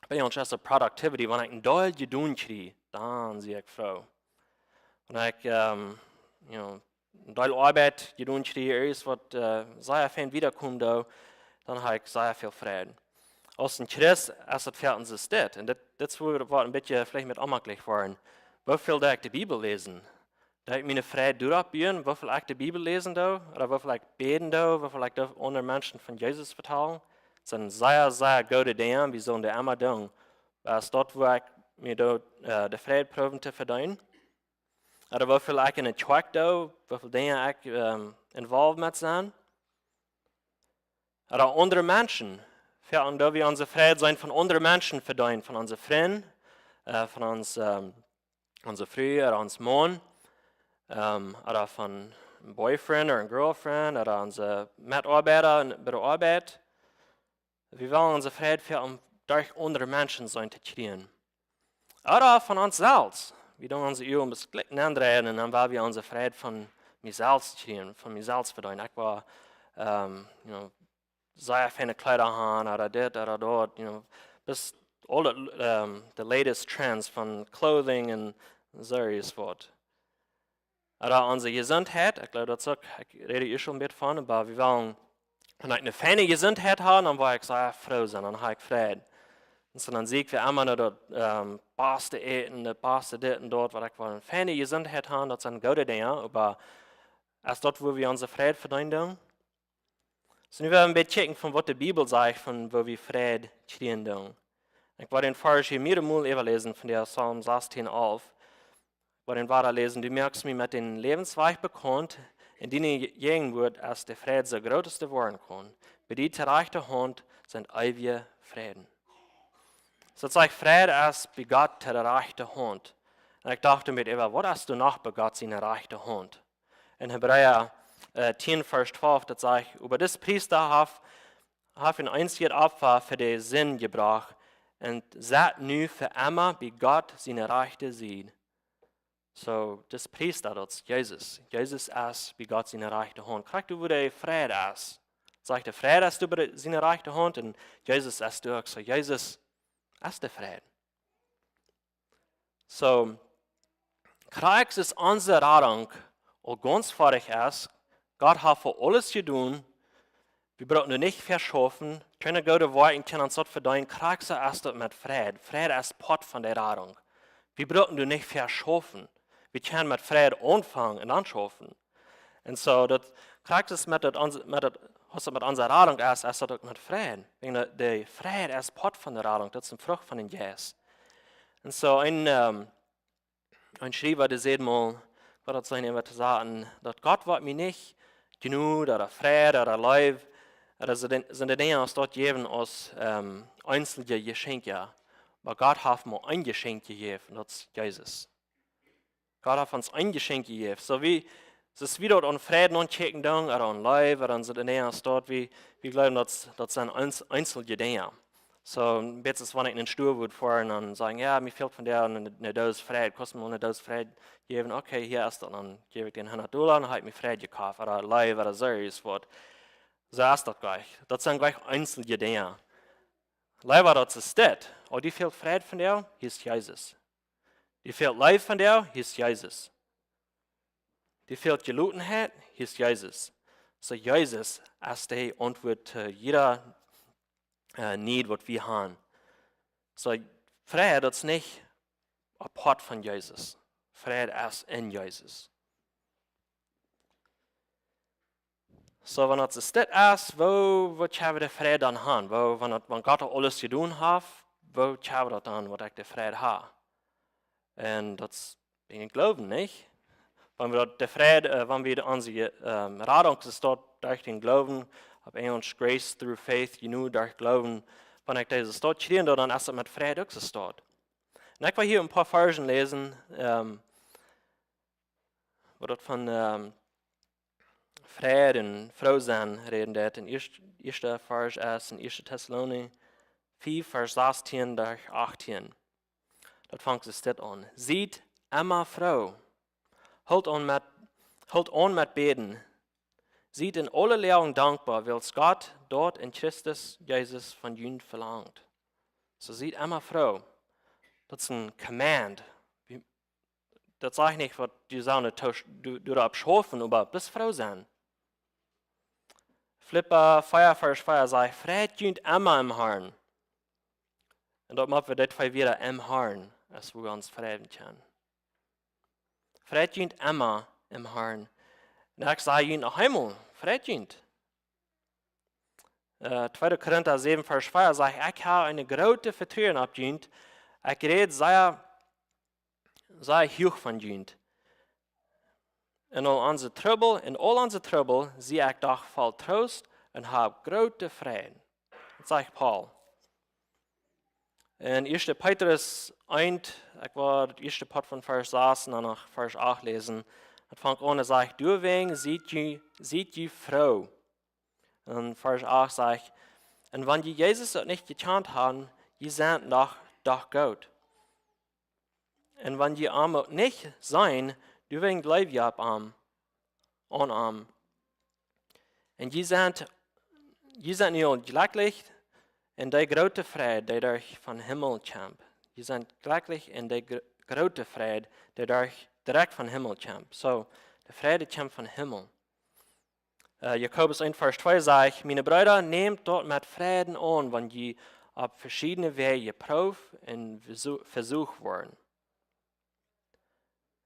Bij ons is de productivity, wanneer ik een deel gedaan krijg, dan zie ik vrouw. Wanneer ik een deel arbeid gedaan krijg, is wat zeer fijn wiederkomt, dan heb ik zeer veel vrede. Als een Christ is het veel onze stad. En dit is wat een beetje vielleicht met onmakkelijk worden. Hoeveel dat ik de Bibel lezen? Dat ik mijn vrije doorabbieren, hoeveel ik de Bibel lezen doe, of hoeveel ik beten doe, hoeveel ik onder mensen van Jezus vertel. Het zijn zeer, zeer goede dingen, wie zullen die allemaal doen. Dat is dat waar ik me de vrije proeven te verdienen. Of hoeveel ik in het kerk doe, hoeveel dingen ik involved met zijn. Of andere mensen. Veel dat we onze vrijheid zijn van andere mensen verdienen, van onze vrienden, van onze vrouw, of ons man. Oder von einem Boyfriend oder einer Girlfriend oder unsere Mitarbeiter bei der Arbeit. Wir wollen unsere Freiheit für durch andere Menschen sein zu kriegen. Oder von uns selbst. Wir wollen unsere Uhr ein bisschen klicken andrehen und dann wollen wir unsere Freiheit von mir selbst kriegen, von mir selbst verdienen. Ich war, sehr feine Kleider haben oder das oder dort, bis all the latest trends von Clothing und so ist was. Oder unsere Gesundheit, ich glaube, dazu rede ich schon ein bisschen von, aber wir wollen, wenn ich eine feine Gesundheit habe, dann war ich sehr froh sein, dann habe ich Frieden. Und so dann sehe ich, wie immer noch das beste Eten, das beste das und dort, weil ich eine feine Gesundheit habe, das sind gute Dinge, aber erst dort, wo wir unsere Frieden verdienen. So nun werden wir ein bisschen checken, von was die Bibel sagt, von wo wir Frieden kriegen. Ich werde den vorher hier mehrmals überlesen, von der Psalm 16 auf. Bei den Wörtern lesen, du merkst mich mit den Lebensweg bekannt, in denen gehen wird, als der Friede so größte werden kann. Bei die zur rechten Hand sind ewige Frieden. So sagt Friede als bei Gott zur rechten Hand. Und ich dachte mir immer, was hast du noch bei Gott seine rechte Hand? In Hebräer 10, Vers 12, das sagt, über das Priester hat ein einziges Opfer für den Sinn gebracht und sagt nu für immer bei Gott seine rechte Seite. So, das Priester, das ist Jesus. Jesus ist bei Gott seine rechte Hand. Kriegst du, wo der Friede ist? Sagt der Friede ist über seine rechte Hand und Jesus ist durch. So, Jesus ist der Friede. So, kriegst es unsere Rettung, und ganz fertig ist, Gott hat für alles getan, wir brauchen nur nicht verschaffen, können gute Worte, können uns dort verdienen, kriegst du erst mit Friede. Friede ist Pott von der Rettung. Wir brauchen nur nicht verschaffen. Wir können mit Frieden anfangen und anschaffen. Und so, das kriegt es was mit unserer Radung ist das mit Frieden. Der Frieden ist Pott von der Radung, das ist eine Frucht von den Jes. Und so, ein Schreiber, der sagt mal, was das sein, immer zu sagen, dass Gott wird mir nicht genug oder Frieden oder Leib, oder sind die Dinge, die dort geben, als einzelne Geschenke. Aber Gott hat mir ein Geschenk gegeben, das ist Jesus. Gott hat uns ein Geschenk gegeben. So wie es ist wieder an Frieden und checken oder an Leib oder an so Dinge dort, wir glauben, das sind einzelne Dinge. So, jetzt ist, wenn ich in den Stuhl würde fahren und sagen, ja, mir fehlt von der eine Dose Frieden, kostet mir eine Dose Frieden geben, okay, hier ist das, dann gebe ich den $100 und habe ich mir Frieden gekauft oder Leib oder so was. So ist das gleich. Das sind gleich einzelne Dinge. Leider, das ist das. Oh, die fehlt Frieden von dir, hier ist Jesus. Die fehlt Leib von dir, hier ist Jesus. Die fehlt Gelutenheit, hier ist Jesus. So Jesus ist die Antwort zu jeder Need, was wir haben. So Friede ist nicht apart von Jesus. Friede ist in Jesus. So wenn das ist, wo haben wir den Friede dann haben? Wenn Gott alles getan hat, wo haben wir dann, was ich den Friede habe? Und das bin ich glauben nicht. Wenn wir den Friede, wenn wir unsere Radung ist dort durch den Glauben, habe uns Grace through Faith, genug durch Glauben, wenn ich dieses dort stehen, dann ist es mit Friede auch so dort. Und ich will hier ein paar Versen lesen, wo dort von Friede und Frohsein reden. Der erste Vers ist in 1. Thessalonicher 4, Vers 16 durch 18. Dort fängt es das an. Seid immer froh. Holt an mit Beten. Seid in alle Lehren dankbar, weil Gott dort in Christus Jesus von ihnen verlangt. So sieht immer Frau. Das ist ein Command. Das sage ich nicht, was die sagen, du darfst schaffen, aber das Frau sein. Flipper, Vers 4 sagt, Fred jünt immer im Herrn. Und dort machen wir das wieder im Herrn, als wir uns freden können. Fred jünt immer im Herrn. Und ich sage jünt nach Himmel, Fred jünt. 2. Korinther 7, Vers 4 sagt, ich habe eine große Vertrauen auf jünt. Ich rede sehr hoch von jünt. In all onze Trouble, zie ik doch voll Trost en heb grote Vrede. Dat zegt Paul. In 1. Petrus 1, ik wil het eerste part van vers 6 en dan nog vers 8 lezen. Het vangt aan en zegt, doorweg ziet je vrouw. En vers 8 zegt, en wanneer je Jezus het niet gekend hebben, je zijn doch goed. En wanneer je am ook niet zijn, doorweg blijf je op am. On En je zijn nu glücklich in die grote vrede die durch van Himmel komt. Je zijn glücklich in die grote vrede die durch direct van Himmel komt. So, de vrede komt van Himmel. Jakobus 1, Vers 2 zegt, meine Brüder, nehmt dort met vreden aan, wanneer je op verschillende wegen geproefd en versucht worden.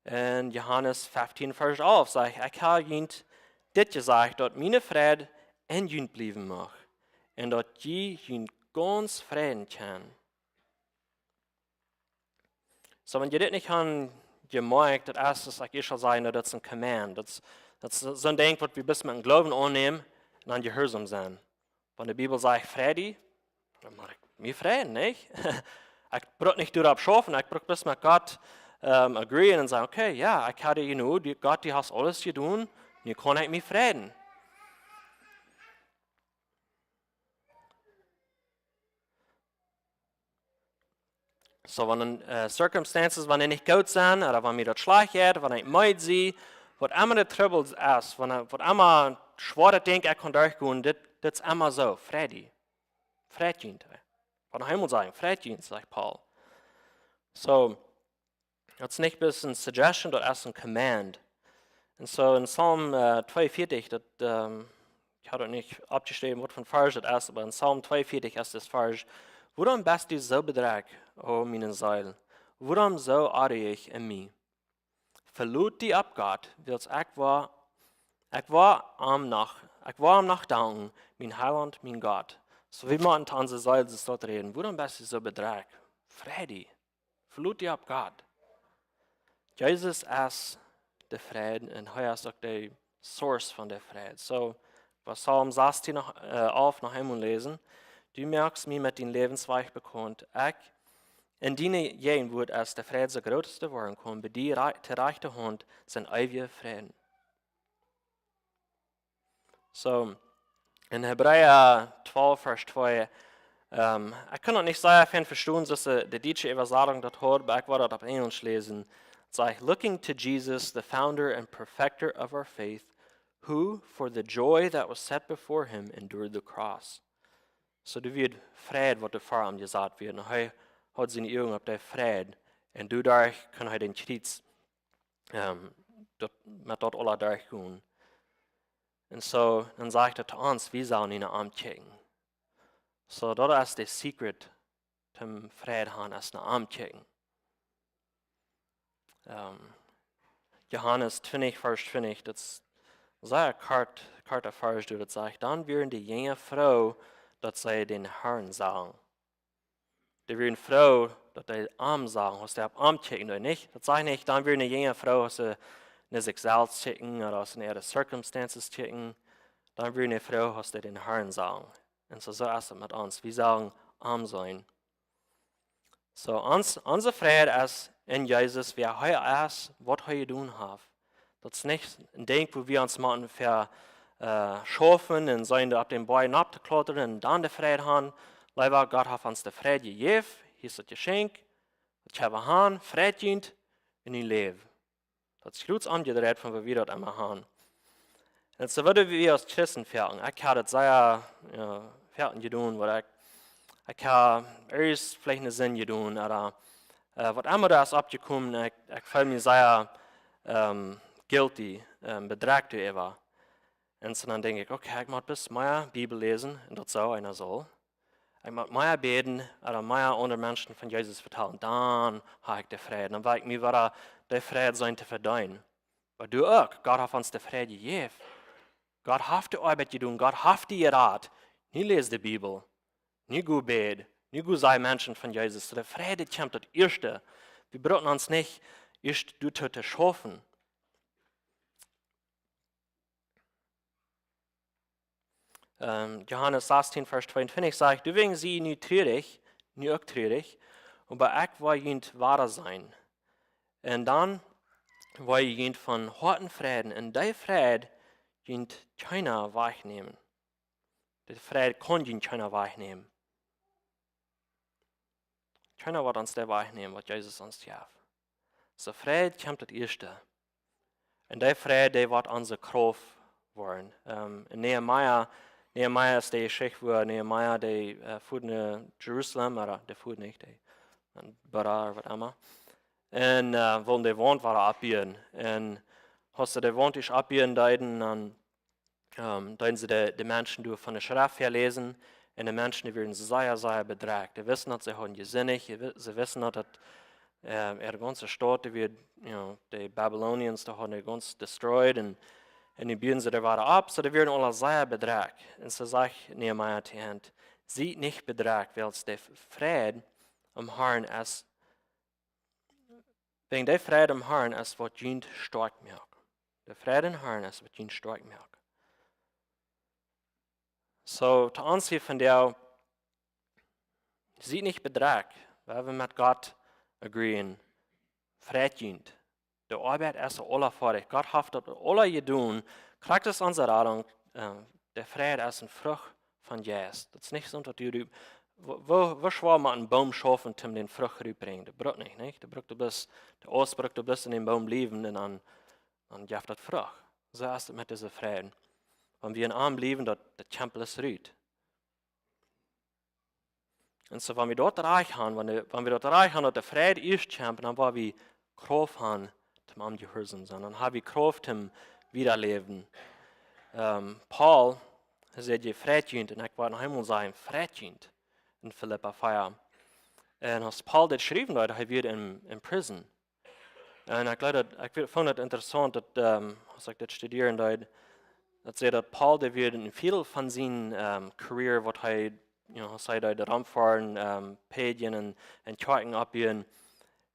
En Johannes 15, Vers 11 zegt, ik heb jint dit gezegd, dat mijn vrede in jint blijven mag. En dat je jint ganz vreden kan. So, wenn je dit niet aan je merkt, dat eerste, ik zal zeggen, dat is een command. Dat is zo'n ding wat we best met een geloven aannemen en dan gehoorzaam zijn. Wanneer de Bibel zegt vrede, dan mag ik meer vrede, niet? Ik brug niet door op schaffen, ik brug best met God agree en zeggen, oké, ja, ik had je God die has alles gedaan, nu kan ik me vreden. So, wanneer circumstances, wanneer niet goed zijn, of wanneer mir dat slecht gaat, wanneer ik meid zie, wat immer de troubles is, wat immer schwere denk ik kan durchgaan, dit is immer zo, vrede. Vredjent. Van de hemel zeggen, vredjent, zegt Paul. So, dat is niet bis een suggestion, dat is een command. En so in Psalm 42, dat, ik had het niet opgeschreven, wat van vers dat is, maar in Psalm 42 is das vers, waarom bist du zo bedreigd, o mijn ziel? Waarom zo arg in mij? Verloot die op God, wils ik war am nachdenken, mijn Heiland, mijn God. So wie man in onze ziel is dort reden, waarom bist du zo bedreigd? Vrede. Verloot die op God. Jezus is de vrede en hij is ook de source van de vrede. So, was Psalm 16 auf nach einmal lesen. Du merkst mir mit den Lebensweich bekannt. Ich, in deine Jehen wird als der Friede der größte worden kommen, bei dir der rechte Hand sind ewige Frieden. So, in Hebräer 12, Vers 2, ich kann noch nicht sehr viel verstehen, dass die deutsche Übersetzung das hat, aber ich werde das auf Englisch lesen. Es sagt, looking to Jesus, the founder and perfecter of our faith, who, for the joy that was set before him, endured the cross. So du wird Fried, was vor ihm gesagt wird. Und er hat seine Augen auf der Fried. Und dadurch kann er den Kreuz mit dort alle durchgehen. Und so, dann sagt er zu uns, wir sollen ihn anchecken. So, das ist das Secret zum Fried haben, ist eine anchecken. Johannes 20, Vers 20, das ist sehr karte Vers, das sagt, dann werden die junge Frau, dat zij den Herrn sagen. Die werden Frau, dat die Arm sagen, hast du auf Arm checken oder nicht? Das sage ich nicht, dann wird eine junge Frau, hast du nicht sich selbst checken oder hast du ihre Circumstances checken. Dann wird eine Frau, hast du den Herrn sagen. Und so ist es mit uns. Wir sagen, arm sein. So, unser Friede ist in Jesus, wer er ist, was er tun hat. Das ist nicht ein Ding, wo wir uns machen für schaffen und sein auf den Beinen abzuklottern und dann die Friede haben. Leider Gott hat uns die Friede gegeben, hier ist das Geschenk, das haben wir haben, Friede dient in ihr Leben. Das ist gut angedreht, von was wir dort immer haben. Und so würden wir als Christen fertig. Ich habe das sehr fertig getan, weil Ich habe erst vielleicht einen Sinn getan, oder was immer da ist abgekommen, ich fühle mich sehr guilty, bedragt über. Und so dann denke ich, okay, ich muss bis mehr Bibel lesen, und das so einer soll. Ich muss mehr beten, oder mehr unter Menschen von Jesus vertellen. Dann habe ich den Frieden. Dann weiß ich mir, was der Frieden sein zu verdienen. Aber du auch, Gott hat uns den Frieden gegeben. Gott hat die Arbeit getan, Gott hat die Rat. Nie lese die Bibel, nie gut beten, nie gut sei Menschen von Jesus. Der Friede kommt das Erste. Wir brauchen uns nicht erst du zu schaffen. Johannes 16, Vers 22 sagt, du wegen sie nie traurig, nie auch traurig, aber ich will jemand wahrer sein. Und dann will jemand von harten Frieden, und der Frieden jemand keiner wegnehmen. Der Frieden kann jemand keiner wegnehmen. Keiner wird uns der wegnehmen, was Jesus uns gibt. So Frieden kommt das Erste. Und der Frieden, der wird unsere Kraft werden. In Nehemiah ist die Geschichte, wo Nehemiah, der fuhr nach Jerusalem, oder der fuhr nicht, der Bera oder was immer. Und wollen die Wand war abgehen. Und als sie die Wand ist abgehen, dann sie die Menschen durch von der Schrift her lesen. Und die Menschen, die werden sehr, sehr bedragt. Die wissen, dass sie haben gesinnig, sie wissen, dass die ganze Stadt, die Babylonians, die haben die ganz destroyed. Und die bieten sie da weiter ab, so die werden alle sehr bedragt. Und so sagt Nehemiah zu ihnen, seid nicht bedragt, weil es der Frieden am Herrn ist. Wegen der Frieden am Herrn ist, was jemand stark macht. Der Frieden am Herrn ist, was jemand stark macht. So, zu uns hier von der, seid nicht bedragt, weil wir mit Gott agreeen, Frieden. Die Arbeit ist alle fertig. Gott hat das alle getan. Kriegt es unsere Radung. Der Frieden ist eine Frucht von Jesus. Das ist nicht so, dass du, wo schwer man einen Baum schaffen, um den Frucht rüberbringen. Das braucht nicht. Der Ost braucht bloß in den Baum bleiben und dann gibt das Frucht. So ist es mit diesem Frieden. Wenn wir in Arm bleiben, das Tempel ist rüht. Und so, wenn wir dort erreicht haben, dass der Frieden ist, dann wollen wir Kraft haben, zum Gehorsam sein. Dann habe ich Kraft zum Wiederleben. Paul sagt, je Frieden, und ich wollte noch einmal sagen, Frieden in Philippa 4. Und als Paul das geschrieben hat, er wird in Prison. Und ich fand es interessant, als ich das studieren wollte, dass Paul der wird in viel von seiner Karriere, was er der Raumfahren, Pedien und Karten abgehen,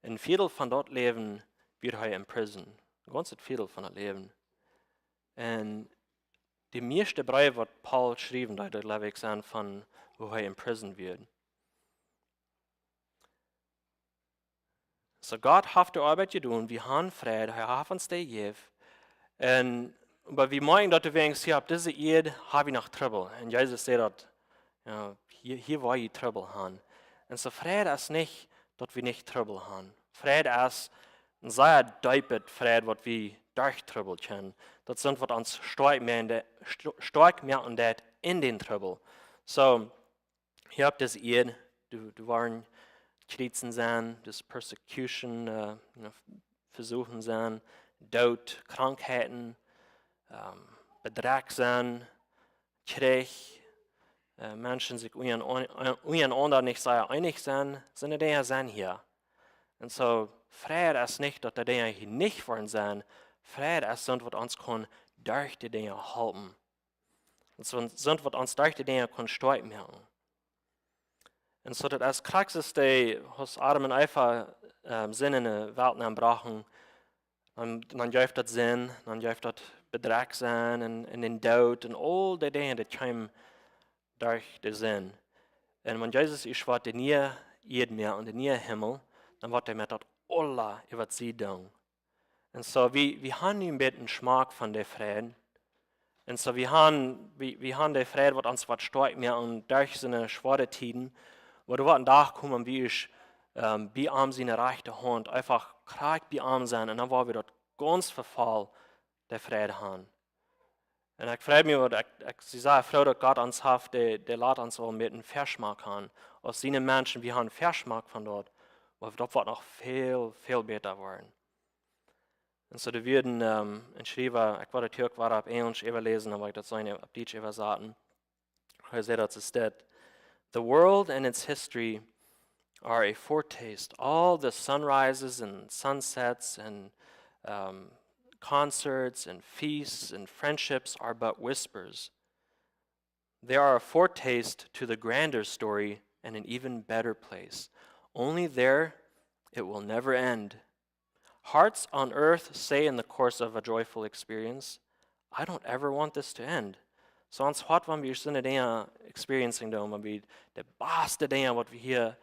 in viel von dort Leben wird er in Prison. Ganz viel von das Leben. Und die meiste Briefe, was Paul geschrieben hat, glaube ich, sind von, wo er in Prison wird. So Gott hat die Arbeit getan, wir haben Frieden, er hat uns die gegeben. Aber wir meinen, dass wir denken, ab dieser Erde habe ich noch Trouble. Und Jesus sagt, hier war ich Trouble haben. Und so Frieden ist nicht, dass wir nicht Trouble haben. Frieden ist ein sehr deepes Frieden, was wir durch Trouble kennen. Das sind, was uns stark machen in den Trouble. So, hier habt ihr Erde, du waren Krisen sein, das Persecution, Versuchen sein, Tod, Krankheiten, Betrag sein, Krieg, Menschen sich untereinander nicht sehr einig sein, sind die sind hier. Und so, Frieden ist nicht, dass die Dinge hier nicht wollen sein, Frieden ist, was uns kann durch die Dinge halten. Und so, was uns durch die Dinge kann stark machen. Und so, dass als Praxis, die was Adam und Eva Sinn in der Welt anbrachen, dann gibt das Sinn, dann gibt das Betrag sein und den Tod und all die Dinge, die kommen durch den Sinn. Und wenn Jesus ist, wird der nie Erde mehr und der nie Himmel, dann wird er mit das alle über sie tun. Und so, wir haben ein bisschen Geschmack von der Frieden. Und so, wir haben den Frieden, was uns was stark mehr und durch seine schwere Tiden, wo du einen Tag kommen, wie ich bei ihm seine rechte Hand einfach krank bei ihm sein und dann war wir dort ganz verfall der Frieden haben. Und ich freue mich, sie sei froh, dass Gott uns hat, der lässt uns auch mit einem Verschmack haben. aus seinen Menschen, wir haben Verschmack von dort, aber dort wird noch viel, viel besser worden. Und so, da würden in Schreiber, ich war der Türk, war auf Englisch überlesen, aber ich das so eine Plautdietsche übersaten. Er sagt, das ist das. The world and its history are a foretaste. All the sunrises and sunsets and concerts and feasts and friendships are but whispers. They are a foretaste to the grander story and an even better place. Only there it will never end. Hearts on earth say in the course of a joyful experience, I don't ever want this to end. Så ons hart wanneer we zo'n dingen experiencing doen, wanneer we de beste dingen wat we hier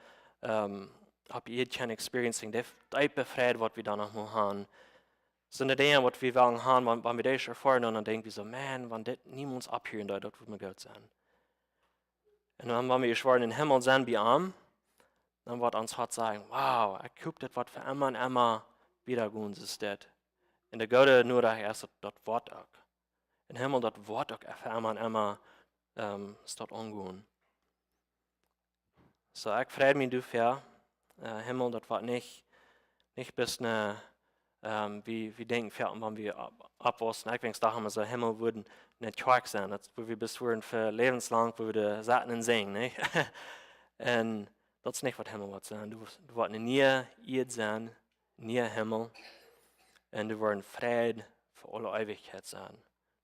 op je kan experiencing, de bevrijd wat we dan nog moeten gaan. Zo'n dingen wat we willen gaan, wanneer we deze ervaren, dan denken we zo, man, wanneer dit niemand abhuren, dat moet me goed zijn. En dan wanneer we schweren in den Himmel zijn bij hem, dan wordt ons hart zeggen, wow, ik hoop dat wat voor immer en immer wieder gut ist das. In der Gode nur da erst das Wort auch. In Himmel das Wort auch für immer und immer ist dort ungut. So, ich freue mich dafür. Himmel, das wird nicht bis wie denken wir, wenn wir abwasser. Ich denke, da haben wir so, Himmel würden nicht Quark sein. Das wo wir bis würden für lebenslang, wo wir satten und singen, nicht? Und das ist nicht, was Himmel wird sein. Du wirst nie Erd sein, nie Himmel. Und du wirst Frieden für alle Ewigkeit sein.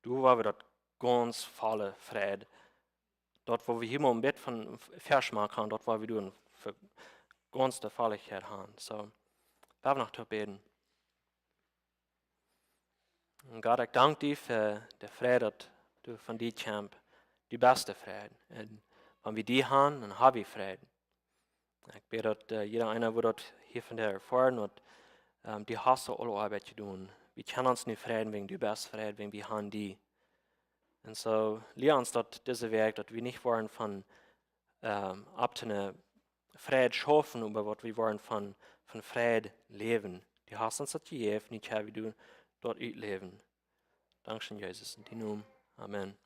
Du wirst dort ganz volle Frieden. Dort, wo wir hier mal ein Bett von Verschmack haben, dort, wo wir du für ganz der Falligkeit haben. So, wir noch zu beten. Und Gott, ich danke dir für den Frieden, dass du von dir kämpfst, die beste Frieden. Und wenn wir die haben, dann haben wir Frieden. Ich bete, dass jeder einer, der dort hier von dir erfahren und die hast du alle Arbeit zu tun. Wir können uns nicht Frieden wegen du bist Frieden, wegen wir haben die. Und so, lehr uns dort diese Weg, dass wir nicht wollen von ab zu einer Frieden schaffen, aber was wir wollen von Frieden leben. Die hast uns das gegeben, nicht wie du dort leben. Dankeschön, Jesus, in deinem Namen. Amen.